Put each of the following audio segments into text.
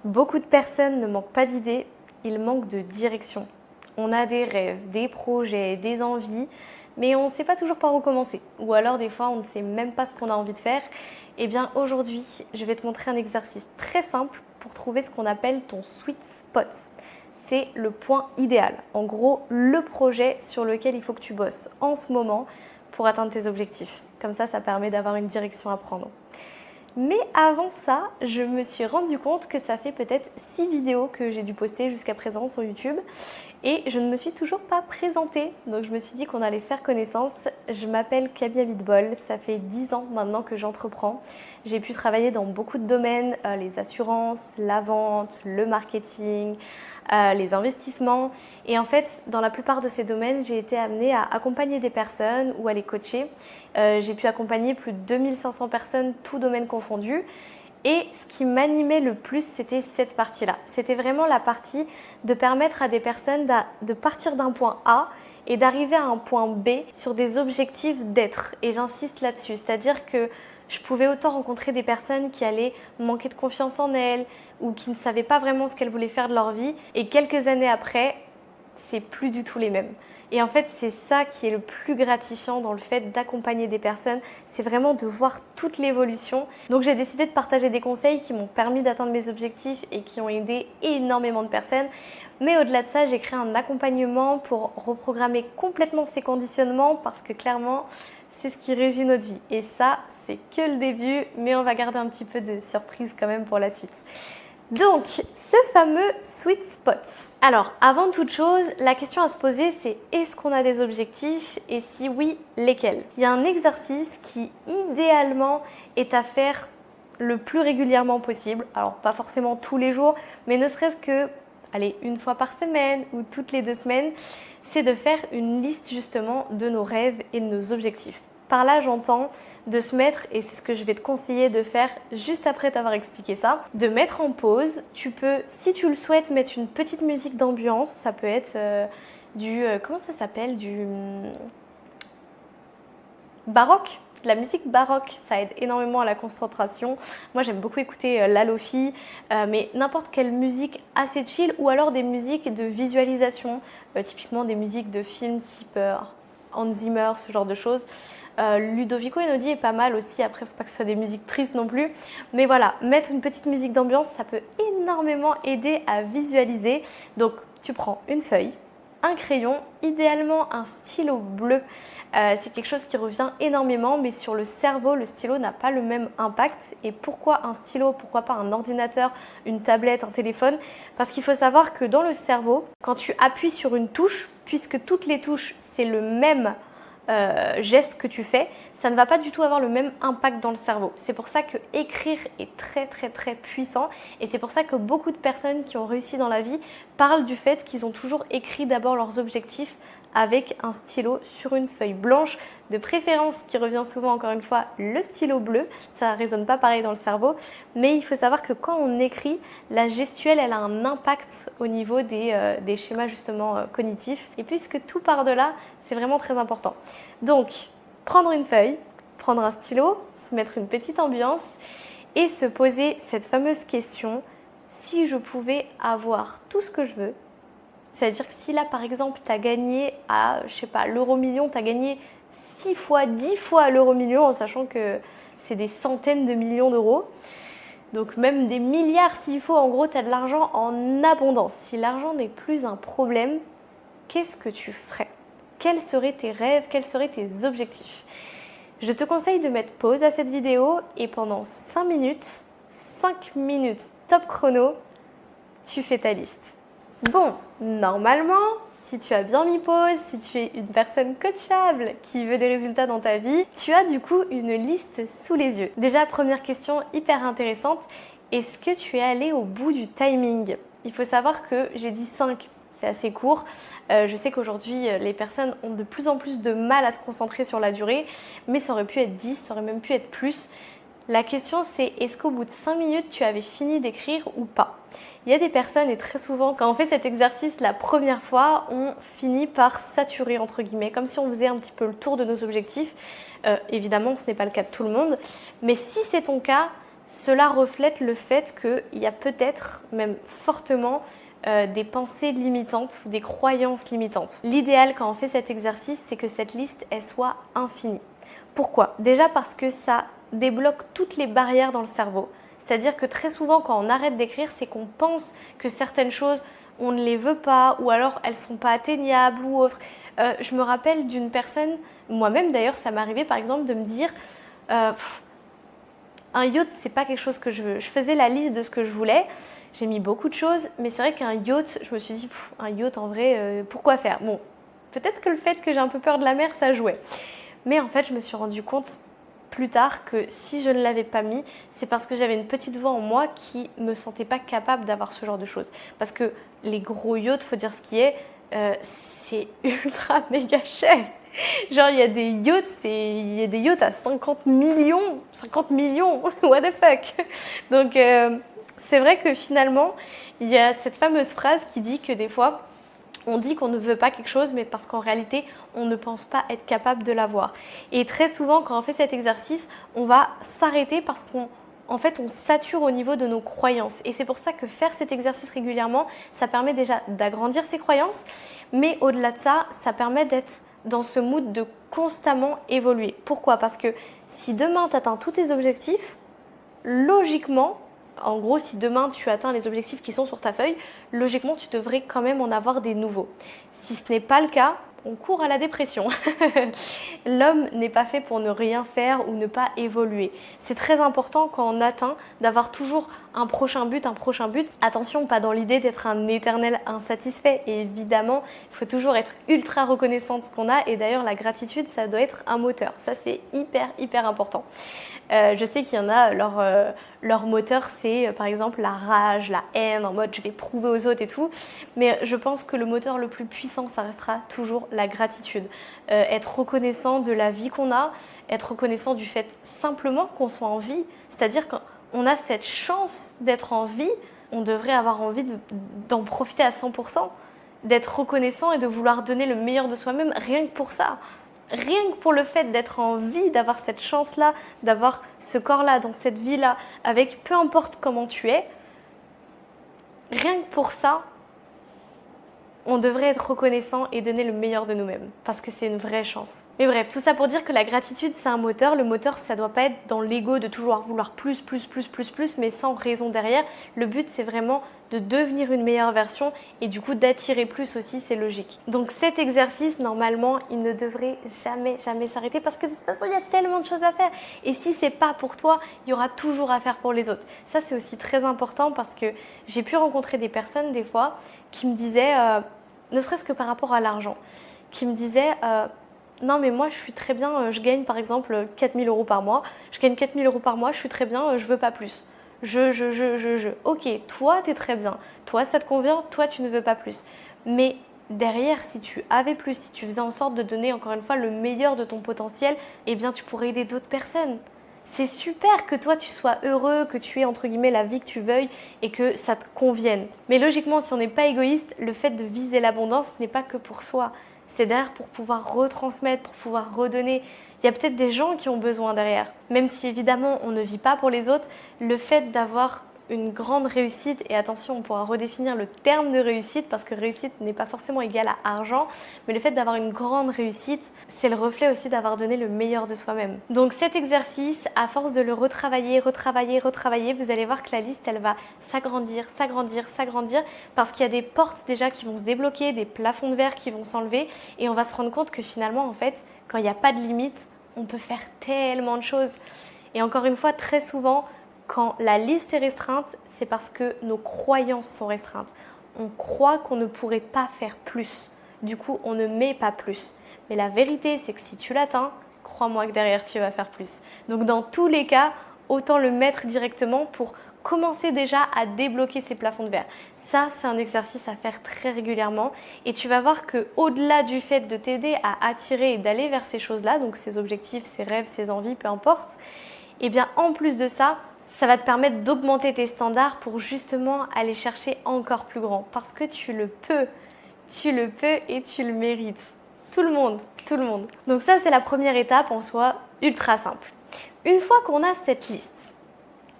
Beaucoup de personnes ne manquent pas d'idées, ils manquent de direction. On a des rêves, des projets, des envies, mais on ne sait pas toujours par où commencer. Ou alors des fois on ne sait même pas ce qu'on a envie de faire. Eh bien aujourd'hui, je vais te montrer un exercice très simple pour trouver ce qu'on appelle ton sweet spot. C'est le point idéal. En gros, le projet sur lequel il faut que tu bosses en ce moment pour atteindre tes objectifs. Comme ça permet d'avoir une direction à prendre. Mais avant ça, je me suis rendu compte que ça fait peut-être 6 vidéos que j'ai dû poster jusqu'à présent sur YouTube et je ne me suis toujours pas présentée. Donc je me suis dit qu'on allait faire connaissance. Je m'appelle Kaby Abitbol, ça fait 10 ans maintenant que j'entreprends. J'ai pu travailler dans beaucoup de domaines, les assurances, la vente, le marketing, les investissements. Et en fait, dans la plupart de ces domaines, j'ai été amenée à accompagner des personnes ou à les coacher. J'ai pu accompagner plus de 2500 personnes, tous domaines confondus. Et ce qui m'animait le plus, c'était cette partie-là. C'était vraiment la partie de permettre à des personnes de partir d'un point A et d'arriver à un point B sur des objectifs d'être. Et j'insiste là-dessus, c'est-à-dire que je pouvais autant rencontrer des personnes qui allaient manquer de confiance en elles ou qui ne savaient pas vraiment ce qu'elles voulaient faire de leur vie. Et quelques années après, c'est plus du tout les mêmes. Et en fait, c'est ça qui est le plus gratifiant dans le fait d'accompagner des personnes, c'est vraiment de voir toute l'évolution. Donc j'ai décidé de partager des conseils qui m'ont permis d'atteindre mes objectifs et qui ont aidé énormément de personnes. Mais au-delà de ça, j'ai créé un accompagnement pour reprogrammer complètement ces conditionnements parce que clairement, c'est ce qui régit notre vie. Et ça, c'est que le début, mais on va garder un petit peu de surprise quand même pour la suite. Donc, ce fameux sweet spot. Alors, avant toute chose, la question à se poser, c'est est-ce qu'on a des objectifs et si oui, lesquels? Il y a un exercice qui, idéalement, est à faire le plus régulièrement possible. Alors, pas forcément tous les jours, mais ne serait-ce que, allez, une fois par semaine ou toutes les 2 semaines, c'est de faire une liste justement de nos rêves et de nos objectifs. Par là, j'entends de se mettre, et c'est ce que je vais te conseiller de faire juste après t'avoir expliqué ça, de mettre en pause. Tu peux, si tu le souhaites, mettre une petite musique d'ambiance. Ça peut être comment ça s'appelle? Du baroque. De la musique baroque, ça aide énormément à la concentration. Moi, j'aime beaucoup écouter la lo-fi, mais n'importe quelle musique assez chill ou alors des musiques de visualisation, typiquement des musiques de films type Hans Zimmer, ce genre de choses. Ludovico Einaudi est pas mal aussi, après il ne faut pas que ce soit des musiques tristes non plus, mais voilà, mettre une petite musique d'ambiance, ça peut énormément aider à visualiser. Donc tu prends une feuille, un crayon, idéalement un stylo bleu. C'est quelque chose qui revient énormément, mais sur le cerveau, le stylo n'a pas le même impact. Et pourquoi un stylo? Pourquoi pas un ordinateur, une tablette, un téléphone? Parce qu'il faut savoir que dans le cerveau, quand tu appuies sur une touche, puisque toutes les touches, c'est le même geste que tu fais, ça ne va pas du tout avoir le même impact dans le cerveau. C'est pour ça que écrire est très très très puissant et c'est pour ça que beaucoup de personnes qui ont réussi dans la vie parlent du fait qu'ils ont toujours écrit d'abord leurs objectifs avec un stylo sur une feuille blanche, de préférence qui revient souvent encore une fois le stylo bleu, ça ne résonne pas pareil dans le cerveau, mais il faut savoir que quand on écrit, la gestuelle elle a un impact au niveau des schémas justement cognitifs et puisque tout part de là, c'est vraiment très important. Donc, prendre une feuille, prendre un stylo, se mettre une petite ambiance et se poser cette fameuse question, si je pouvais avoir tout ce que je veux, c'est-à-dire que si là, par exemple, tu as gagné à, je sais pas, l'euro-million, tu as gagné 6 fois, 10 fois l'euro-million, en sachant que c'est des centaines de millions d'euros, donc même des milliards s'il faut, en gros, tu as de l'argent en abondance. Si l'argent n'est plus un problème, qu'est-ce que tu ferais? Quels seraient tes rêves? Quels seraient tes objectifs? Je te conseille de mettre pause à cette vidéo et pendant 5 minutes top chrono, tu fais ta liste. Bon, normalement, si tu as bien mis pause, si tu es une personne coachable qui veut des résultats dans ta vie, tu as du coup une liste sous les yeux. Déjà, première question hyper intéressante, est-ce que tu es allé au bout du timing? Il faut savoir que j'ai dit 5, c'est assez court. Je sais qu'aujourd'hui, les personnes ont de plus en plus de mal à se concentrer sur la durée, mais ça aurait pu être 10, ça aurait même pu être plus. La question c'est, est-ce qu'au bout de 5 minutes, tu avais fini d'écrire ou pas? Il y a des personnes, et très souvent, quand on fait cet exercice la première fois, on finit par saturer, entre guillemets, comme si on faisait un petit peu le tour de nos objectifs. Évidemment, ce n'est pas le cas de tout le monde, mais si c'est ton cas, cela reflète le fait qu'il y a peut-être, même fortement, des pensées limitantes ou des croyances limitantes. L'idéal quand on fait cet exercice, c'est que cette liste, elle soit infinie. Pourquoi? Déjà parce que ça débloque toutes les barrières dans le cerveau. C'est-à-dire que très souvent, quand on arrête d'écrire, c'est qu'on pense que certaines choses, on ne les veut pas ou alors elles ne sont pas atteignables ou autres. Je me rappelle d'une personne, moi-même d'ailleurs, ça m'est arrivé par exemple de me dire un yacht, c'est pas quelque chose que je veux. Je faisais la liste de ce que je voulais, j'ai mis beaucoup de choses, mais c'est vrai qu'un yacht, je me suis dit, un yacht en vrai, pourquoi faire? Bon, peut-être que le fait que j'ai un peu peur de la mer, ça jouait. Mais en fait, je me suis rendu compte plus tard que si je ne l'avais pas mis, c'est parce que j'avais une petite voix en moi qui ne me sentait pas capable d'avoir ce genre de choses. Parce que les gros yachts, faut dire ce qui est, c'est ultra méga cher. Genre, il y a des yachts à 50 millions, what the fuck. Donc, c'est vrai que finalement, il y a cette fameuse phrase qui dit que des fois, on dit qu'on ne veut pas quelque chose, mais parce qu'en réalité, on ne pense pas être capable de l'avoir. Et très souvent, quand on fait cet exercice, on va s'arrêter parce qu'en fait, on sature au niveau de nos croyances. Et c'est pour ça que faire cet exercice régulièrement, ça permet déjà d'agrandir ses croyances, mais au-delà de ça, ça permet d'être dans ce mood de constamment évoluer. Pourquoi? Parce que si demain, tu atteins tous tes objectifs, logiquement, en gros, si demain tu atteins les objectifs qui sont sur ta feuille, logiquement, tu devrais quand même en avoir des nouveaux. Si ce n'est pas le cas, on court à la dépression. L'homme n'est pas fait pour ne rien faire ou ne pas évoluer. C'est très important quand on atteint d'avoir toujours un prochain but. Attention, pas dans l'idée d'être un éternel insatisfait. Et évidemment, il faut toujours être ultra reconnaissant de ce qu'on a. Et d'ailleurs, la gratitude, ça doit être un moteur. Ça, c'est hyper important. Je sais qu'il y en a, leur moteur, c'est par exemple la rage, la haine, en mode je vais prouver aux autres et tout. Mais je pense que le moteur le plus puissant, ça restera toujours la gratitude. Être reconnaissant de la vie qu'on a, être reconnaissant du fait simplement qu'on soit en vie. C'est-à-dire qu'on a cette chance d'être en vie, on devrait avoir envie d'en profiter à 100%, d'être reconnaissant et de vouloir donner le meilleur de soi-même, rien que pour ça. Rien que pour le fait d'être en vie, d'avoir cette chance-là, d'avoir ce corps-là, dans cette vie-là, avec peu importe comment tu es, rien que pour ça, on devrait être reconnaissant et donner le meilleur de nous-mêmes, parce que c'est une vraie chance. Mais bref, tout ça pour dire que la gratitude, c'est un moteur. Le moteur, ça doit pas être dans l'ego de toujours vouloir plus, mais sans raison derrière. Le but, c'est vraiment de devenir une meilleure version et du coup d'attirer plus aussi, c'est logique. Donc cet exercice, normalement, il ne devrait jamais s'arrêter parce que de toute façon, il y a tellement de choses à faire. Et si c'est pas pour toi, il y aura toujours à faire pour les autres. Ça, c'est aussi très important parce que j'ai pu rencontrer des personnes, des fois, qui me disaient, ne serait-ce que par rapport à l'argent, qui me disaient non mais moi je suis très bien, je gagne par exemple 4 000 € par mois, je gagne 4 000 € par mois, je suis très bien, je veux pas plus. Ok, toi t'es très bien, toi ça te convient, toi tu ne veux pas plus. Mais derrière, si tu avais plus, si tu faisais en sorte de donner encore une fois le meilleur de ton potentiel, eh bien tu pourrais aider d'autres personnes. C'est super que toi tu sois heureux, que tu aies entre guillemets la vie que tu veuilles et que ça te convienne. Mais logiquement, si on n'est pas égoïste, le fait de viser l'abondance n'est pas que pour soi. C'est derrière pour pouvoir retransmettre, pour pouvoir redonner. Il y a peut-être des gens qui ont besoin derrière. Même si évidemment on ne vit pas pour les autres, le fait d'avoir une grande réussite, et attention, on pourra redéfinir le terme de réussite parce que réussite n'est pas forcément égal à argent, mais le fait d'avoir une grande réussite, c'est le reflet aussi d'avoir donné le meilleur de soi-même. Donc cet exercice, à force de le retravailler, vous allez voir que la liste, elle va s'agrandir parce qu'il y a des portes déjà qui vont se débloquer, des plafonds de verre qui vont s'enlever et on va se rendre compte que finalement, en fait, quand il n'y a pas de limite, on peut faire tellement de choses. Et encore une fois, très souvent, quand la liste est restreinte, c'est parce que nos croyances sont restreintes. On croit qu'on ne pourrait pas faire plus. Du coup, on ne met pas plus. Mais la vérité, c'est que si tu l'atteins, crois-moi que derrière, tu vas faire plus. Donc dans tous les cas, autant le mettre directement pour commencer déjà à débloquer ces plafonds de verre. Ça, c'est un exercice à faire très régulièrement et tu vas voir qu'au-delà du fait de t'aider à attirer et d'aller vers ces choses-là, donc ces objectifs, ces rêves, ces envies, peu importe, et bien en plus de ça, ça va te permettre d'augmenter tes standards pour justement aller chercher encore plus grand. Parce que tu le peux et tu le mérites. Tout le monde. Donc ça, c'est la première étape en soi, ultra simple. Une fois qu'on a cette liste,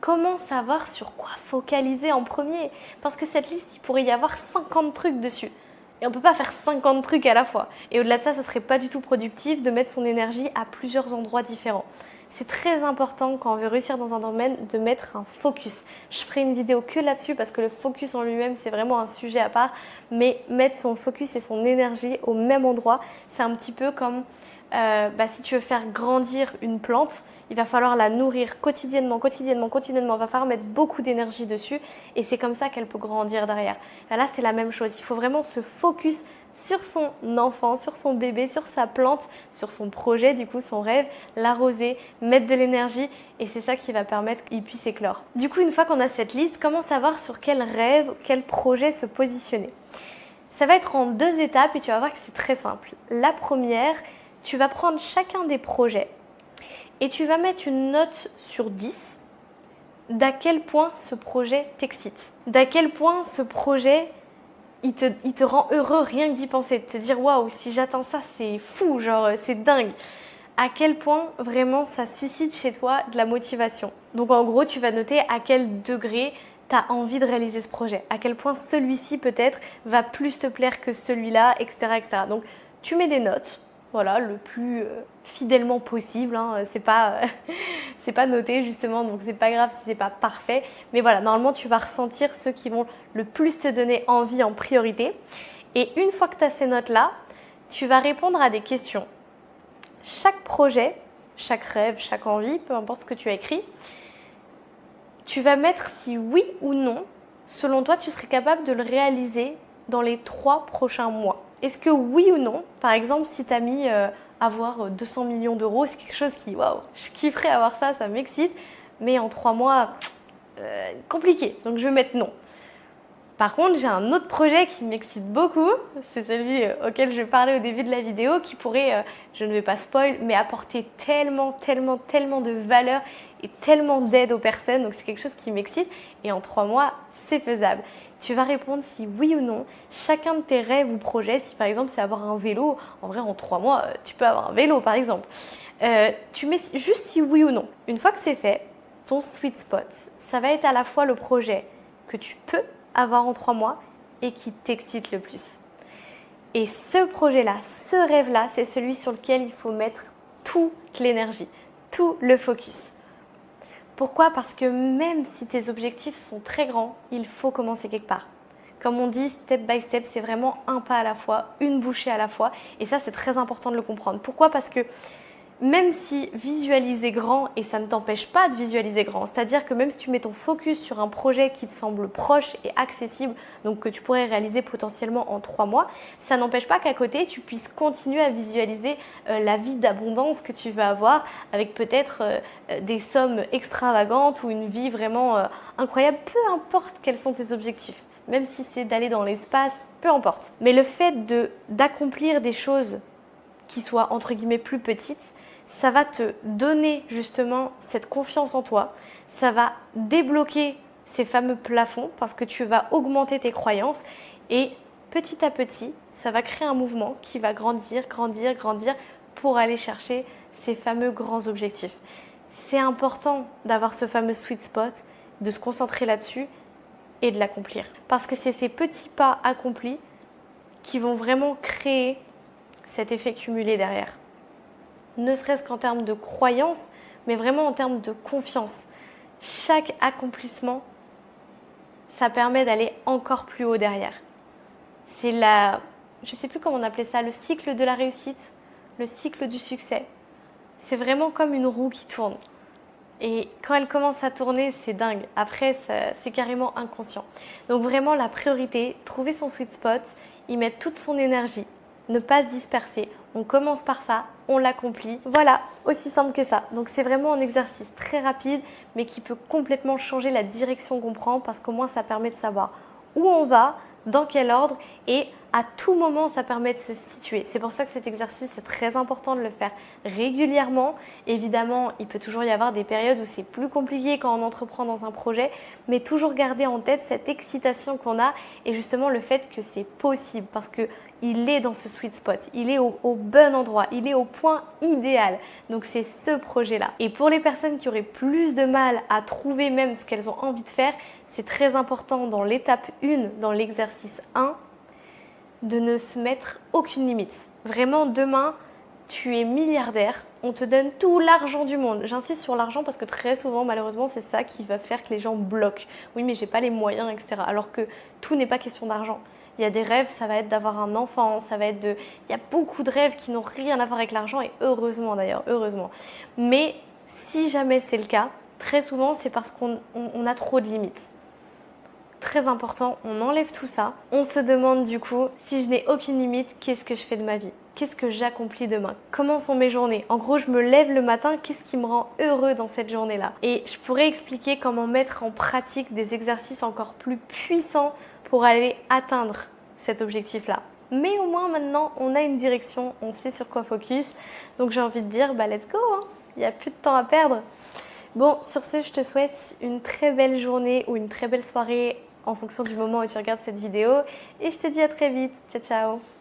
Comment savoir sur quoi focaliser en premier? Parce que cette liste, il pourrait y avoir 50 trucs dessus. Et on ne peut pas faire 50 trucs à la fois. Et au-delà de ça, ce ne serait pas du tout productif de mettre son énergie à plusieurs endroits différents. C'est très important quand on veut réussir dans un domaine de mettre un focus. Je ferai une vidéo que là-dessus parce que le focus en lui-même, c'est vraiment un sujet à part. Mais mettre son focus et son énergie au même endroit, c'est un petit peu comme si tu veux faire grandir une plante, il va falloir la nourrir quotidiennement. Il va falloir mettre beaucoup d'énergie dessus et c'est comme ça qu'elle peut grandir derrière. Et là, c'est la même chose. Il faut vraiment se focus sur son enfant, sur son bébé, sur sa plante, sur son projet, du coup, son rêve, l'arroser, mettre de l'énergie et c'est ça qui va permettre qu'il puisse éclore. Du coup, une fois qu'on a cette liste, comment savoir sur quel rêve, quel projet se positionner? Ça va être en 2 étapes et tu vas voir que c'est très simple. La première, tu vas prendre chacun des projets et tu vas mettre une note sur 10 d'à quel point ce projet t'excite. D'à quel point ce projet, il te rend heureux rien que d'y penser. De te dire, waouh, si j'atteins ça, c'est fou, genre c'est dingue. À quel point vraiment ça suscite chez toi de la motivation. Donc en gros, tu vas noter à quel degré tu as envie de réaliser ce projet. À quel point celui-ci peut-être va plus te plaire que celui-là, etc., etc. Donc tu mets des notes. Voilà, le plus fidèlement possible. Hein. C'est pas noté justement, donc c'est pas grave si c'est pas parfait. Mais voilà, normalement tu vas ressentir ceux qui vont le plus te donner envie en priorité. Et une fois que tu as ces notes-là, tu vas répondre à des questions. Chaque projet, chaque rêve, chaque envie, peu importe ce que tu as écrit, tu vas mettre si oui ou non, selon toi, tu serais capable de le réaliser dans les 3 prochains mois. Est-ce que oui ou non, par exemple, si tu as mis avoir 200 millions d'euros, c'est quelque chose qui, waouh, je kifferais avoir ça, ça m'excite, mais en 3 mois, compliqué, donc je vais mettre non. Par contre, j'ai un autre projet qui m'excite beaucoup, c'est celui auquel je parlais au début de la vidéo, qui pourrait, je ne vais pas spoil, mais apporter tellement de valeur et tellement d'aide aux personnes, donc c'est quelque chose qui m'excite, et en 3 mois, c'est faisable. Tu vas répondre si oui ou non, chacun de tes rêves ou projets, si par exemple c'est avoir un vélo, en vrai en 3 mois, tu peux avoir un vélo par exemple. Tu mets juste si oui ou non. Une fois que c'est fait, ton sweet spot, ça va être à la fois le projet que tu peux avoir en 3 mois et qui t'excite le plus. Et ce projet-là, ce rêve-là, c'est celui sur lequel il faut mettre toute l'énergie, tout le focus. Pourquoi? Parce que même si tes objectifs sont très grands, il faut commencer quelque part. Comme on dit, step by step, c'est vraiment un pas à la fois, une bouchée à la fois. Et ça, c'est très important de le comprendre. Pourquoi? Parce que même si visualiser grand, et ça ne t'empêche pas de visualiser grand, c'est-à-dire que même si tu mets ton focus sur un projet qui te semble proche et accessible, donc que tu pourrais réaliser potentiellement en 3 mois, ça n'empêche pas qu'à côté, tu puisses continuer à visualiser la vie d'abondance que tu vas avoir avec peut-être des sommes extravagantes ou une vie vraiment incroyable, peu importe quels sont tes objectifs. Même si c'est d'aller dans l'espace, peu importe. Mais le fait d'accomplir des choses qui soient entre guillemets plus petites, ça va te donner justement cette confiance en toi, ça va débloquer ces fameux plafonds parce que tu vas augmenter tes croyances et petit à petit, ça va créer un mouvement qui va grandir pour aller chercher ces fameux grands objectifs. C'est important d'avoir ce fameux sweet spot, de se concentrer là-dessus et de l'accomplir. Parce que c'est ces petits pas accomplis qui vont vraiment créer cet effet cumulé derrière. Ne serait-ce qu'en termes de croyance, mais vraiment en termes de confiance. Chaque accomplissement, ça permet d'aller encore plus haut derrière. C'est je ne sais plus comment on appelait ça, le cycle de la réussite, le cycle du succès. C'est vraiment comme une roue qui tourne. Et quand elle commence à tourner, c'est dingue. Après, c'est carrément inconscient. Donc vraiment, la priorité, trouver son sweet spot, y mettre toute son énergie, ne pas se disperser. On commence par ça, on l'accomplit. Voilà, aussi simple que ça. Donc c'est vraiment un exercice très rapide, mais qui peut complètement changer la direction qu'on prend parce qu'au moins ça permet de savoir où on va, dans quel ordre et à tout moment ça permet de se situer. C'est pour ça que cet exercice c'est très important de le faire régulièrement. Évidemment, il peut toujours y avoir des périodes où c'est plus compliqué quand on entreprend dans un projet, mais toujours garder en tête cette excitation qu'on a et justement le fait que c'est possible parce que il est dans ce sweet spot, il est au bon endroit, il est au point idéal. Donc c'est ce projet-là. Et pour les personnes qui auraient plus de mal à trouver même ce qu'elles ont envie de faire, c'est très important dans l'étape 1, dans l'exercice 1, de ne se mettre aucune limite. Vraiment, demain, tu es milliardaire, on te donne tout l'argent du monde. J'insiste sur l'argent parce que très souvent, malheureusement, c'est ça qui va faire que les gens bloquent. Oui, mais j'ai pas les moyens, etc. Alors que tout n'est pas question d'argent. Il y a des rêves, ça va être d'avoir un enfant, ça va être de... Il y a beaucoup de rêves qui n'ont rien à voir avec l'argent et heureusement d'ailleurs, heureusement. Mais si jamais c'est le cas, très souvent, c'est parce qu'on a trop de limites. Très important, on enlève tout ça. On se demande du coup, si je n'ai aucune limite, qu'est-ce que je fais de ma vie? Qu'est-ce que j'accomplis demain? Comment sont mes journées? En gros, je me lève le matin, qu'est-ce qui me rend heureux dans cette journée-là? Et je pourrais expliquer comment mettre en pratique des exercices encore plus puissants pour aller atteindre cet objectif-là. Mais au moins maintenant, on a une direction, on sait sur quoi focus. Donc j'ai envie de dire, let's go, hein. Il n'y a plus de temps à perdre. Bon, sur ce, je te souhaite une très belle journée ou une très belle soirée en fonction du moment où tu regardes cette vidéo. Et je te dis à très vite. Ciao, ciao!